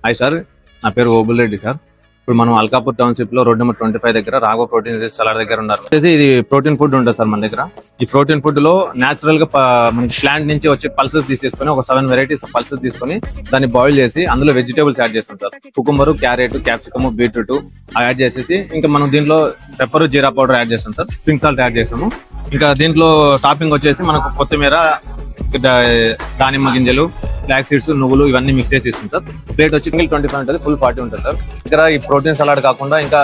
Hi sir, నా పేరు Obul Reddy sir. ఇప్పుడు మనం అల్కాపూర్ టౌన్షిప్ లో రోడ్ నెంబర్ 25 దగ్గర రాఘవ ప్రోటీన్ రిచ్ సలాడ్ దగ్గర ఉన్నారు. ఇది ప్రోటీన్ ఫుడ్ ఉంటుంది సార్ మన దగ్గర. ఈ ప్రోటీన్ ఫుడ్ లో నేచురల్ గా మనకి ప్లాంట్ నుంచి వచ్చే పల్సెస్ తీసేసుకొని ఒక 7 వెరైటీస్ పల్సెస్ తీసుకొని దాన్ని బాయిల్ చేసి అందులో వెజిటేబుల్స్ యాడ్ చేస్తుంటారు. Cucumber, carrot, capsicum, beetroot add చేసేసి ఇంకా మనం దీంట్లో పెప్పర్, జీరా పౌడర్ యాడ్ చేస్తాం సార్. పింక్ సాల్ట్ యాడ్ చేసాము. ఇంకా దీంట్లో టాపింగ్ వచ్చేసి మనకు కొత్తిమీర, దానిమ్మ గింజలు, ఫ్లాక్ సీడ్స్, నువ్వులు ఇవన్నీ మిక్స్ చేసి ఇస్తుంది సార్. ప్లేట్ వచ్చి 25 ఉంటుంది, ఫుల్ 40 ఉంటుంది సార్. ఇక్కడ ఈ ప్రోటీన్ సలాడ్ కాకుండా ఇంకా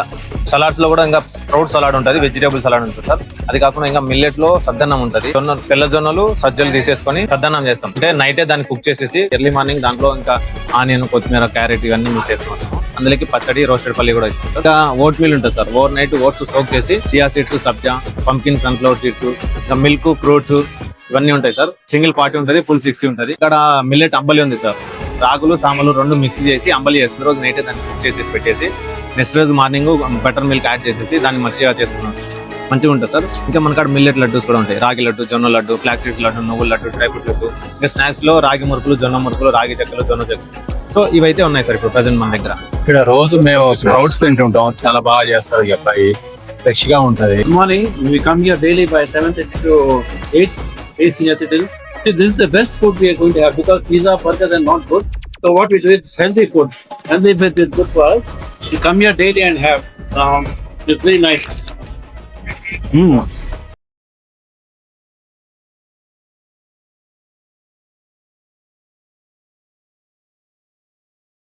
సలాడ్స్ లో కూడా ఇంకా స్ప్రౌట్ సలాడ్ ఉంటుంది, వెజిటేబుల్ సలాడ్ ఉంటుంది సార్. అది కాకుండా ఇంకా మిల్లెట్ లో సద్దన్నం ఉంటుంది. తెల్ల జొన్నలు, సజ్జలు తీసేసుకొని సద్దన్నం చేస్తాం. అంటే నైటే దాన్ని కుక్ చేసేసి ఎర్లీ మార్నింగ్ దాంట్లో ఇంకా ఆనియన్, కొత్తిమీర, క్యారెట్ ఇవన్నీ మిక్స్ చేస్తాం. అందులోకి పచ్చడి, రోస్టెడ్ పల్లి కూడా ఇస్తాం. ఇంకా ఓట్ మీల్ ఉంటుంది sir. Overnight oats soak చేసి చియా సీడ్స్, సబ్జా, పంకిన్, సన్ఫ్లవర్ సీడ్స్, ఇంకా మిల్క్, ఫ్రూట్స్ ఇవన్నీ ఉంటాయి సార్. సింగిల్ 40 ఉంటుంది, ఫుల్ 60 ఉంటుంది. ఇక్కడ మిల్లెట్ అంబలి ఉంది సార్. రాగులు, సామలు రెండు మిక్స్ చేసి అంబలి చేస్తుంది. రోజు నైటే దాన్ని కుక్ చేసేసి పెట్టేసి నెక్స్ట్ రోజు మార్నింగ్ బటర్ మిల్క్ యాడ్ చేసేసి దాన్ని మంచిగా చేసుకున్నాం. మంచిగా ఉంటుంది సార్. ఇంకా మన కాడ మిల్లెట్ లడ్డూస్ కూడా ఉంటాయి. రాగి లడ్డు, జొన్న లడ్డు, ఫ్లాక్ సీడ్స్ లడ్డు, నువ్వుల లడ్డు, డ్రై ఫ్రూట్ లడ్డు. ఇంకా స్నాక్స్ లో రాగి మురుకులు, జొన్న మురుకులు, రాగి చెక్కలు, జొన్న చెక్కలు. సో ఇవైతే ఉన్నాయి సార్ ఇప్పుడు ప్రెసెంట్ మన దగ్గర. ఇక్కడ రోజు మేము స్ప్రౌట్స్ తింటుంటాం. చాలా బాగా చేస్తారు ఈ అబ్బాయి, ఫ్రెష్ గా ఉంటది. Good morning. We come here daily by 7:30 to 8 senior citizen. So this is the best food we are going to have because pizza, burgers are not good. So what we do is healthy food. Healthy food is good for us. We come here daily and have. It's very nice.